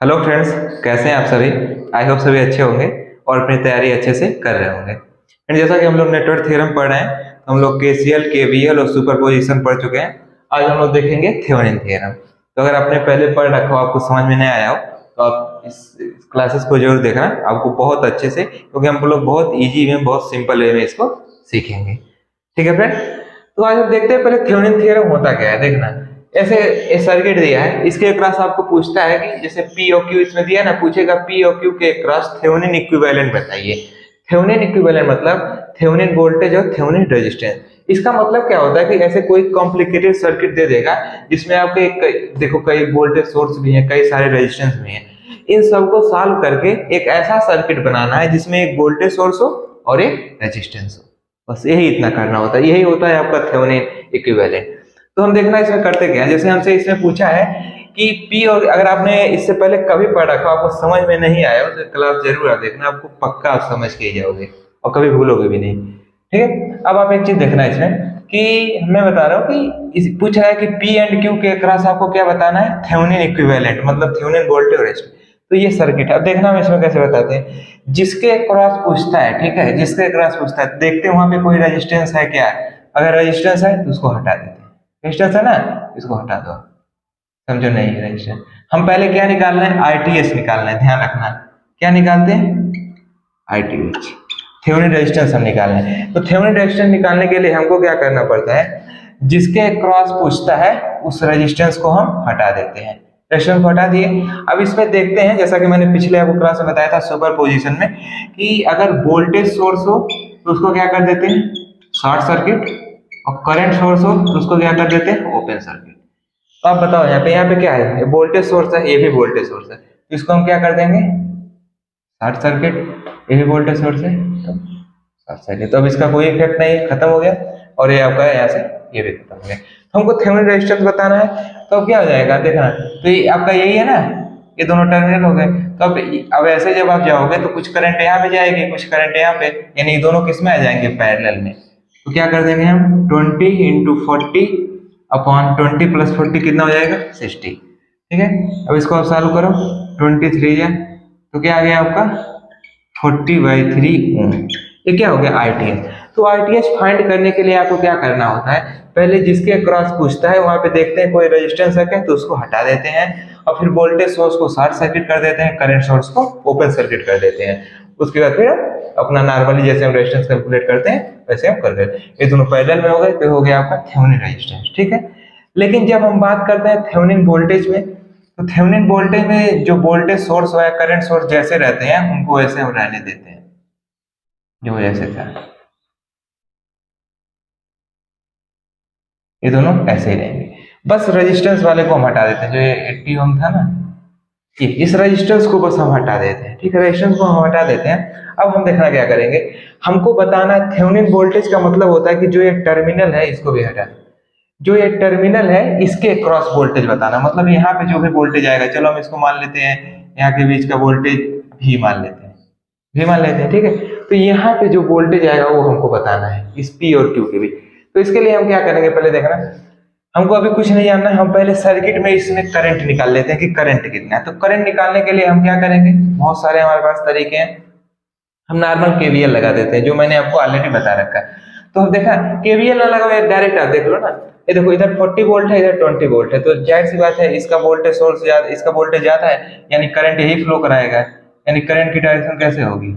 Hello friends, कैसे हैं आप सभी। आई होप सभी अच्छे होंगे और अपनी तैयारी अच्छे से कर रहे होंगे। एंड जैसा कि हम लोग नेटवर्क थ्योरम पढ़ रहे हैं, तो हम लोग केसीएल, केवीएल और सुपरपोजिशन पढ़ चुके हैं। आज हम लोग देखेंगे थेवेनिन थ्योरम। तो अगर आपने पहले पढ़ रखा हो, आपको समझ में नहीं आया हो, तो आप इस क्लासेस को जरूर देखना, आपको बहुत अच्छे से, क्योंकि हम लोग बहुत ईजी में, बहुत सिंपल वे में इसको सीखेंगे। ठीक है फ्रेंड, तो आज हम देखते हैं पहले थेवेनिन थ्योरम होता क्या है। देखना, ऐसे एक सर्किट दिया है, इसके क्रॉस आपको पूछता है कि जैसे पी और क्यू इसमें दिया ना, पूछेगा पी और क्यू के क्रॉस थेवेनिन इक्विवेलेंट बताइए। थेवेनिन इक्विवेलेंट मतलब थेवेनिन वोल्टेज और थेवेनिन रेजिस्टेंस। इसका मतलब क्या होता है कि ऐसे कोई कॉम्प्लिकेटेड सर्किट दे देगा जिसमें आपके देखो कई वोल्टेज सोर्स भी हैं, कई सारे रेजिस्टेंस भी हैं। इन सबको सॉल्व करके एक ऐसा सर्किट बनाना है जिसमें एक वोल्टेज सोर्स हो और एक रेजिस्टेंस हो। बस यही इतना करना होता है, यही होता है आपका थेवेनिन इक्विवेलेंट। तो हम देखना इसमें करते क्या है। जैसे हमसे इसमें पूछा है कि पी, और अगर आपने इससे पहले कभी पढ़ा रखा, आपको समझ में नहीं आया तो क्लास जरूर आप देखना, आपको पक्का आप समझ के ही जाओगे और कभी भूलोगे भी नहीं। ठीक है, अब आप एक चीज देखना इसमें कि मैं बता रहा हूँ कि पूछ रहा है कि पी एंड क्यू के क्रॉस आपको क्या बताना है, थेवेनिन इक्विवेलेंट मतलब थेवेनिन वोल्टेज और रेजिस्टेंस। तो ये सर्किट है। अब देखना हम इसमें कैसे बताते हैं। जिसके क्रॉस पूछता है, ठीक है, जिसके क्रॉस पूछता है, देखते हैं वहां पे कोई रेजिस्टेंस है क्या। अगर रेजिस्टेंस है तो उसको हटा देते हैं। रेजिस्टेंस है ना, इसको हटा दो। समझो नहीं है रेजिस्टेंस। हम पहले क्या निकालना है, आरटीएस निकालना है, ध्यान रखना। क्या निकालते हैं, आरटीएच, थेवेनिन रेजिस्टेंस हम निकालना है। तो थेवेनिन रेजिस्टेंस निकालने के लिए हमको क्या करना पड़ता है, जिसके क्रॉस पूछता है उस रेजिस्टेंस को हम हटा देते हैं। रेजिस्टेंस को हटा दिए। अब इसमें देखते हैं, जैसा कि मैंने पिछले आपको क्लास में बताया था सुपर पोजिशन में, कि अगर वोल्टेज सोर्स हो तो उसको क्या कर देते हैं, शॉर्ट सर्किट, और करंट सोर्स हो तो उसको क्या कर देते हैं, ओपन सर्किट। तो आप बताओ, यहाँ पे क्या है, ये वोल्टेज सोर्स है, ये भी वोल्टेज सोर्स है, तो इसको हम क्या कर देंगे, शॉर्ट सर्किट। ये भी वोल्टेज सोर्स है तो शॉर्ट सर्किट। तो अब इसका कोई इफेक्ट नहीं है, खत्म हो गया। और ये आपका यहाँ से ये भी खत्म हो गया। तो हमको थेवेनिन रेजिस्टेंस बताना है, तो अब क्या हो जाएगा देखना। तो ये आपका यही है ना, ये दोनों टर्मिनल हो गए। तो अब ऐसे जब आप जाओगे तो कुछ करंट यहाँ पे जाएगी, कुछ करंट यहाँ पे, यानी दोनों किस में आ जाएंगे, पैरेलल में। तो क्या कर देंगे हम, 20 इंटू 40 अपॉन 20 प्लस 40 कितना हो जाएगा, 60। ठीक है, अब इसको आप सॉल्व करो, 23 है तो क्या आ गया आपका 40/3 ओम। ये क्या हो गया, आरटीएच। तो आरटीएच फाइंड करने के लिए आपको क्या करना होता है, पहले जिसके क्रॉस पूछता है वहां पे देखते हैं कोई रेजिस्टेंस है क्या, तो उसको हटा देते हैं, और फिर वोल्टेज सोर्स को शॉर्ट सर्किट कर देते हैं, करंट सोर्स को ओपन सर्किट कर देते हैं। उसके बाद फिर अपना नॉर्मली जैसे हम रेजिस्टेंस कैलकुलेट करते हैं वैसे हम कर देते हैं। ये दोनों पैरेलल में हो गए तो हो गया आपका थेवेनिन रेजिस्टेंस। ठीक है, लेकिन जब हम बात करते हैं थेवेनिन वोल्टेज में, तो थेवेनिन वोल्टेज में जो वोल्टेज सोर्स या करंट सोर्स जैसे रहते हैं उनको वैसे हम रहने देते हैं, जो जैसे था, ये दोनों ऐसे ही रहेंगे। बस रेजिस्टेंस वाले को हम हटा देते हैं, जो ये 80 ओम था ना, ये इस रेजिस्टेंस को बस हम हटा देते हैं। ठीक है, रेजिस्टेंस को हम हटा देते हैं। अब हम देखना क्या करेंगे, हमको बताना है थेवेनिन वोल्टेज का मतलब होता है कि जो ये टर्मिनल है इसको भी हटा दें, जो ये टर्मिनल है इसके क्रॉस वोल्टेज बताना, मतलब यहाँ पे जो भी वोल्टेज आएगा, चलो हम इसको मान लेते हैं, यहाँ के बीच का वोल्टेज भी मान लेते हैं, भी मान लेते हैं। ठीक है, तो यहाँ पे जो वोल्टेज आएगा वो हमको बताना है इस पी और क्यू के बीच। तो इसके लिए हम क्या करेंगे, पहले देखना, हमको अभी कुछ नहीं जानना है, हम पहले सर्किट में इसमें करंट निकाल लेते हैं कि करंट कितना है। तो करंट निकालने के लिए हम क्या करेंगे, बहुत सारे हमारे पास तरीके हैं। हम नॉर्मल केवीएल लगा देते हैं, जो मैंने आपको ऑलरेडी बता रखा है। तो हम देखा केवीएल ना लगाओ, डायरेक्ट आप देख लो ना, ये देखो इधर 40 वोल्ट है, इधर 20 वोल्ट है, तो जाहिर सी बात है इसका वोल्टेज सोर्स ज्यादा, इसका वोल्टेज ज्यादा है, यानी करंट यही फ्लो कराएगा, यानी करंट की डायरेक्शन कैसे होगी,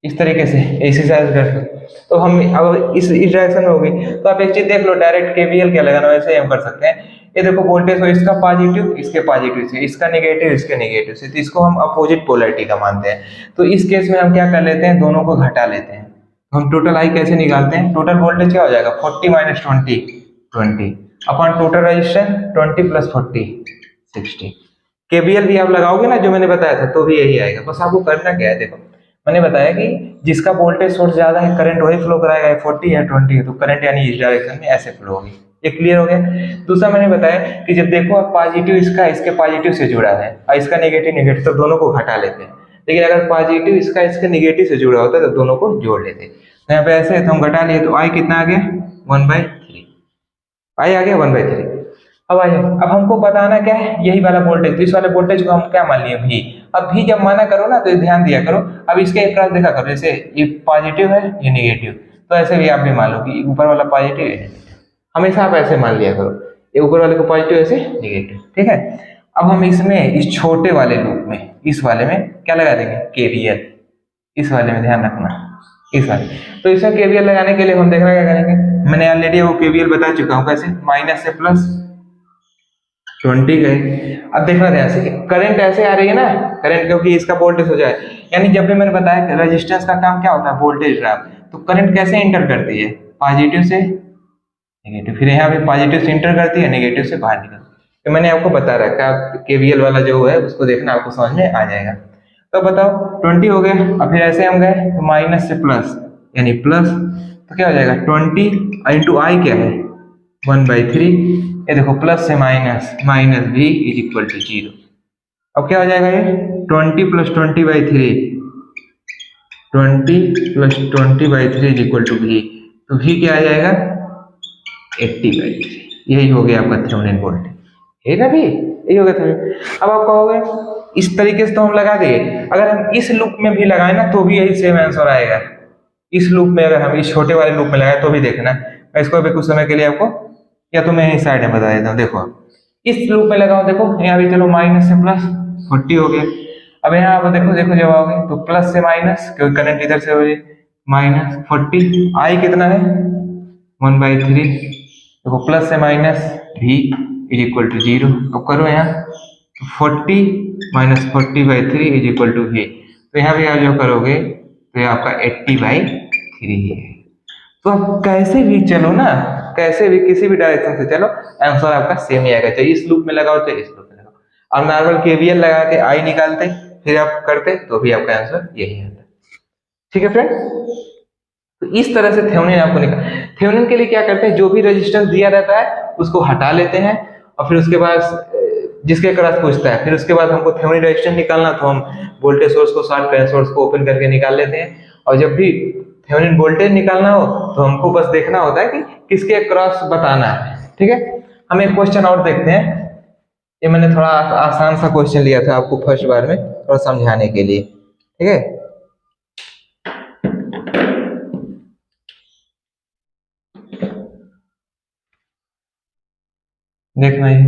इस तरीके से, इसी साइड डायरेक्शन। तो हम अब इस डायरेक्शन में होगी। तो आप एक चीज देख लो, डायरेक्ट केवीएल क्या लगाना, वैसे ही हम कर सकते हैं। ये देखो वोल्टेज हो, इसका पॉजिटिव इसके पॉजिटिव से, इसका नेगेटिव इसके नेगेटिव से, तो इसको हम अपोजिट पोलैरिटी का मानते हैं। तो इस केस में हम क्या कर लेते हैं, दोनों को घटा लेते हैं। हम टोटल आई कैसे निकालते हैं, टोटल वोल्टेज क्या हो जाएगा, 40 minus 20 20 upon total resistance 20 plus 40 60। KVL भी आप लगाओगे ना जो मैंने बताया था, तो भी यही आएगा। बस आपको करना क्या है, देखो मैंने बताया कि जिसका वोल्टेज सोर्स ज्यादा है करंट वही फ्लो कराएगा, 40 है 20 है तो करंट यानी इस डायरेक्शन में ऐसे फ्लो होगी। ये क्लियर हो गया। दूसरा मैंने बताया कि जब देखो आप पॉजिटिव इसका इसके पॉजिटिव से जुड़ा है और इसका नेगेटिव नेगेटिव, तो दोनों को घटा लेते हैं। लेकिन अगर पॉजिटिव इसका इसके नेगेटिव से जुड़ा होता है तो दोनों को जोड़ लेते हैं। तो यहाँ पे ऐसे तो हम घटा लिए, तो आई कितना आ गया 1/3, आई आ गया 1/3। अब आ जाए, अब हमको बताना क्या है, यही वाला वोल्टेज, तो इस वाले वोल्टेज को हम क्या मान लिए, भी। अब भी जब माना करो ना तो ध्यान दिया करो, अब इसके अक्रॉस देखा करो, जैसे ये पॉजिटिव है ये निगेटिव, तो ऐसे भी आप भी मान लो कि ऊपर वाला पॉजिटिव है, हमेशा आप ऐसे मान लिया करो, ये ऊपर वाले को पॉजिटिव ऐसे निगेटिव, ठीक है। अब हम इसमें इस छोटे वाले लूप में, इस वाले में क्या लगा देंगे, केवीएल, इस वाले में ध्यान रखना, इस वाले। तो इसमें केवीएल लगाने के लिए हम देखना क्या करेंगे, मैंने ऑलरेडी वो केवीएल बता चुका हूँ कैसे, माइनस से प्लस 20 गए। अब देखना ध्यान से, करंट ऐसे आ रही है ना, करंट क्योंकि इसका वोल्टेज हो जाए, यानी जब भी मैंने बताया कि रेजिस्टेंस का काम क्या होता है, वोल्टेज ड्रॉप, तो करंट कैसे इंटर करती है, पॉजिटिव से नेगेटिव, फिर यहाँ पे पॉजिटिव से इंटर करती है, नेगेटिव से बाहर निकलती है। तो मैंने आपको बता रखा है, केवीएल वाला जो है उसको देखना, आपको समझ में आ जाएगा। तो बताओ 20 हो गए, अब फिर ऐसे हम गए तो माइनस से प्लस, यानी प्लस, तो क्या हो जाएगा 20 इंटू आई क्या है 1/3, ये देखो प्लस से माइनस, माइनस भी इज इक्वल टू 0। अब क्या हो जाएगा ये 20 plus 20/3, 20 plus 20/3 is equal to भी, तो भी क्या आ जाएगा 80/3। यही हो गया आपका थेवेनिन वोल्टेज, है ना भी, यही हो गया थेवेनिन। अब आप कहोगे इस तरीके से तो हम लगा दिए, अगर हम इस लूप में भी लगाए ना तो भी यही सेम आंसर आएगा। इस लूप में अगर हम इस छोटे वाले लूप में लगाए तो भी देखना, मैं इसको भी कुछ समय के लिए आपको, या तो मैं इस साइड में बता देता हूँ, देखो इस लूप में लगाओ, देखो यहाँ भी चलो माइनस से प्लस 40 हो गया। अब यहाँ आप देखो, देखो जब आओगे तो प्लस से माइनस, क्योंकि करंट इधर से हो जाए, माइनस 40, आई कितना है 1/3, देखो प्लस से माइनस भी इज इक्वल टू 0। अब करो यहाँ 40 माइनस 40/3 इज इक्वल टू भी, तो यहाँ भी आप जो करोगे तो ये आपका 80/3 है। तो आप कैसे भी चलो ना, कैसे भी किसी भी डायरेक्शन से चलो, आंसर आपका सेम ही आएगा, चाहे इस लूप में लगाओ चाहे इस लूप में लगाओ। अब नॉर्मल केवीएल लगा के आई निकालते फिर आप करते तो भी आपका आंसर यही आता। ठीक है फ्रेंड, तो इस तरह से थेवेनिन आपको निकाल, थेवेनिन के लिए क्या करते हैं, जो भी रेजिस्टेंस दिया रहता है उसको हटा लेते हैं, और फिर उसके बाद जिसके क्रॉस पूछता है, फिर उसके बाद हमको थेवेनिन रेजिस्टेंस निकालना, तो हम वोल्टेज सोर्स को शॉर्ट करंट सोर्स को ओपन करके निकाल लेते हैं। और जब भी थेवेनिन वोल्टेज निकालना हो तो हमको बस देखना होता है कि किसके क्रॉस बताना है। ठीक है, हम एक क्वेश्चन और देखते हैं, ये मैंने थोड़ा आसान सा क्वेश्चन लिया था आपको फर्स्ट बार में थोड़ा समझाने के लिए। ठीक है, देखना ही,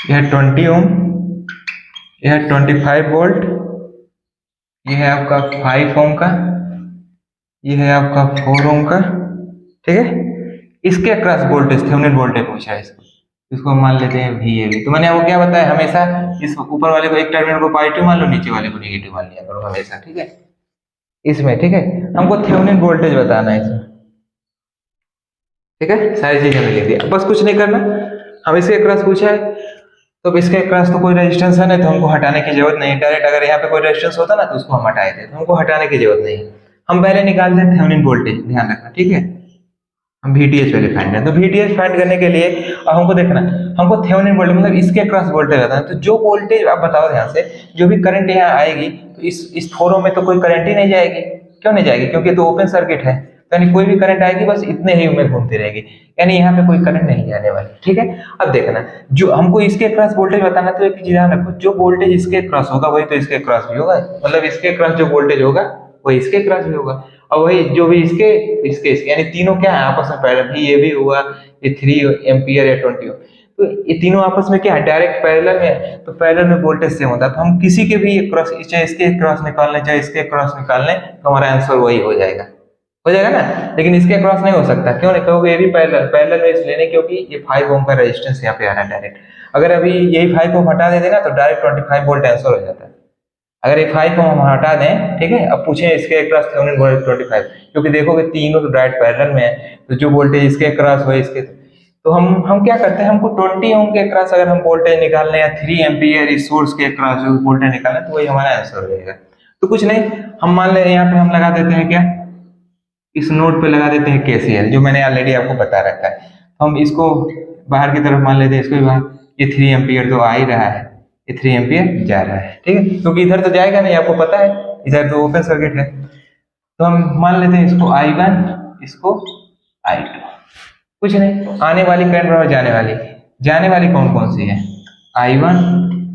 यह 20 ओम, यह 25 वोल्ट, यह है आपका 5 ओम का, यह है आपका 4 ओम का। ठीक है, इसके अक्रॉस वोल्टेज थेवेनिन वोल्टेज पूछा है, इसको हम मान लेते हैं VAB। तो मैंने आपको क्या बताया, हमेशा इस ऊपर वाले को एक टर्मिनल को पॉजिटिव मान लो, नीचे वाले को नेगेटिव मान लिया करो हमेशा। ठीक है, इसमें ठीक है, हमको थेवेनिन वोल्टेज बताना है इसमें। ठीक है, सारी चीज हमें लिख दिया, बस कुछ नहीं करना। हम इसके अक्रॉस पूछा है तो इसके अक्रॉस तो कोई रेजिस्टेंस है नहीं, तो हमको हटाने की जरूरत नहीं। डायरेक्ट अगर यहाँ पे कोई रेजिस्टेंस होता ना तो उसको हम हटाए थे, तो हमको हटाने की जरूरत नहीं। हम पहले निकालते हैं थेवेनिन वोल्टेज, ध्यान रखना। ठीक है, हम VTH पहले फाइंड करें, तो VTH फाइंड करने के लिए अब हमको देखना, हमको थेवेनिन वोल्टेज मतलब इसके अक्रॉस वोल्टेज बताना है। तो जो वोल्टेज आप बताओ ध्यान से, जो भी करंट यहाँ आएगी तो इस 4 ओम में तो कोई करंट ही नहीं जाएगी। क्यों नहीं जाएगी, क्योंकि तो ओपन सर्किट है, यानी कोई भी करंट आएगी बस इतने ही में घूमती रहेगी, यानी यहाँ पे कोई करंट नहीं जाने वाली। ठीक है, अब देखना, जो हमको इसके क्रॉस वोल्टेज बताना, तो एक चीज ध्यान रखो, जो वोल्टेज इसके क्रॉस होगा वही तो इसके क्रॉस भी होगा, मतलब इसके क्रॉस जो वोल्टेज होगा वही इसके क्रॉस भी होगा, और वही जो भी इसके यानी तीनों क्या है आपस में पैरेलल, भी ये भी हुआ, ये 3 एम्पियर या 20 ओम, तो ये तीनों आपस में क्या है डायरेक्ट पैरेलल में, तो पैरेलल में वोल्टेज सेम होता है। तो हम किसी के भी क्रॉस, चाहे इसके क्रॉस निकाल लें चाहे इसके क्रॉस निकाल लें, तो हमारा आंसर वही हो जाएगा ना। लेकिन इसके क्रॉस नहीं हो सकता, क्यों नहीं कहोगे, ये भी पैरेलल में इसलिए नहीं क्योंकि ये 5 ओम का रेजिस्टेंस यहाँ पे आ रहा है डायरेक्ट। अगर अभी यही 5 ओम हटा देते ना तो डायरेक्ट 25 वोल्ट आंसर हो जाता है। अगर ये 5 को हम हटा दें, ठीक है, अब पूछे इसके अक्रॉस थेवेनिन वोल्टेज 25, क्योंकि देखोगे तीनों तो डायरेक्ट पैरेलल में है, तो जो वोल्टेज इसके अक्रॉस हो इसके, तो हम क्या करते हैं, हमको 20 ओम के अक्रॉस अगर हम वोल्टेज निकालने या 3 एम्पियर इस सोर्स के अक्रॉस जो वोल्टेज निकालना तो वही हमारा आंसर हो जाएगा। तो कुछ नहीं, हम मान लें यहाँ पे हम लगा देते हैं क्या, इस नोड पे लगा देते हैं केसीएल, जो मैंने ऑलरेडी आपको बता रखा है। हम इसको बाहर की तरफ मान लेते हैं, इसको भी बाहर, ये 3 एम्पियर तो आ ही रहा है, ये 3 एम्पियर जा रहा है, ठीक है, क्योंकि इधर तो जाएगा नहीं, आपको पता है इधर तो ओपन सर्किट है। तो हम मान लेते हैं इसको I1, इसको I2, कुछ नहीं, आने वाली करंट और जाने वाली कौन कौन सी है, I1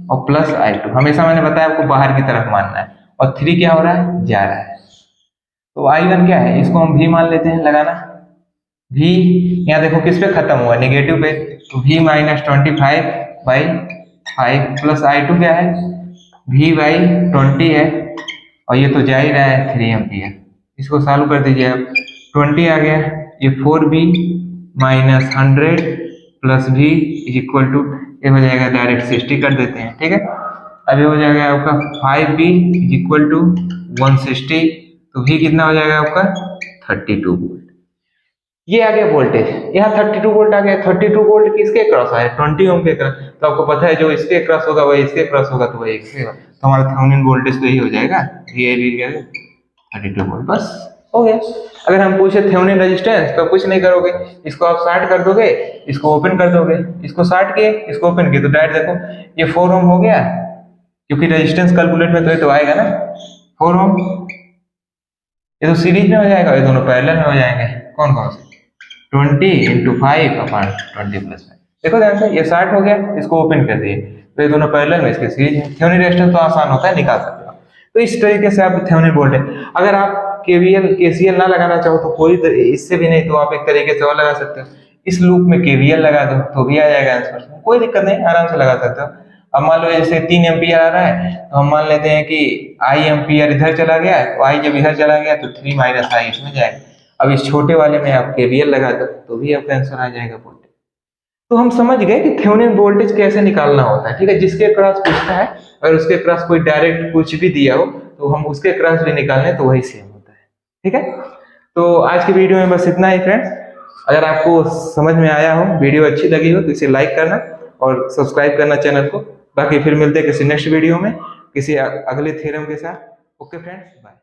और प्लस I2, हमेशा मैंने बताया आपको बाहर की तरफ मानना है, और 3 क्या हो रहा है, जा रहा है। तो I1 क्या है, इसको हम V मान लेते हैं, लगाना V, यहाँ देखो किस पे खत्म हुआ, नेगेटिव पे, तो V माइनस 25/5 प्लस I2 क्या है, V/20 है, और ये तो जा ही रहा है 3 एम्पियर, इसको सॉल्व कर दीजिए आप, 20 आ गया, ये 4V minus 100 plus V is equal to, ये हो जाएगा डायरेक्ट 60 कर देते हैं, ठीक है। अब ये हो जाएगा आपका 5V इज इक्वल टू 160, तो V कितना हो जाएगा आपका 32 वोल्ट। ये आ गया वोल्टेज, यहाँ 32 वोल्ट आ गया। 32 वोल्ट किसके क्रॉस आया, 20 ओम के क्रॉस, तो आपको पता है जो इसके क्रॉस होगा वही इसके क्रॉस होगा, तो वही इसके, तो हमारा थेवेनिन वोल्टेज तो यही हो जाएगा, ये 32 वोल्ट, बस हो गया। अगर हम पूछे थेवेनिन रेजिस्टेंस, तो कुछ नहीं करोगे, इसको आप शॉर्ट कर दोगे, इसको ओपन कर दोगे, इसको शॉर्ट किए, इसको ओपन किए, तो डायरेक्ट देखो ये 4 ओम हो गया, क्योंकि रेजिस्टेंस कैलकुलेट में तो आएगा ना 4 ओम, ये तो सीरीज में हो जाएगा, ये दोनों पैरेलल में हो जाएंगे, कौन कौन से, 20 × 5/20 +5, देखो ध्यान से, ये शॉर्ट हो गया, इसको ओपन कर दिए, तो ये दोनों पैरेलल में इसके सीरीज है। थेवेनिन रेजिस्टेंस तो आसान होता है, निकाल सकते हो। तो इस तरीके से आप थेवेनिन वोल्टेज, अगर आप केसीएल ना लगाना चाहो तो कोई इससे भी नहीं, तो आप एक तरीके से और लगा सकते हो, इस लूप में केवीएल लगा दो तो भी आ जाएगा आंसर, कोई दिक्कत नहीं, आराम से लगा सकते हो। अब मान लो जैसे 3 एम्पियर आ रहा है, तो हम मान लेते हैं कि I एम्पियर इधर चला गया, तो I जब इधर चला गया तो 3 - I इसमें जाएगा। अब इस छोटे वाले में आप केवीएल लगा दो तो भी आपका आंसर आ जाएगा वोल्टेज। तो हम समझ गए कि थेवेनिन वोल्टेज कैसे निकालना होता है, ठीक है। जिसके क्रॉस पूछता है, अगर उसके क्रॉस कोई डायरेक्ट कुछ भी दिया हो तो हम उसके क्रॉस भी निकालने तो वही सेम होता है, ठीक है। तो आज की वीडियो में बस इतना ही फ्रेंड्स। अगर आपको समझ में आया हो, वीडियो अच्छी लगी हो, तो इसे लाइक करना और सब्सक्राइब करना चैनल को। बाकी फिर मिलते हैं किसी नेक्स्ट वीडियो में किसी अगले थ्योरम के साथ। Okay friends, bye.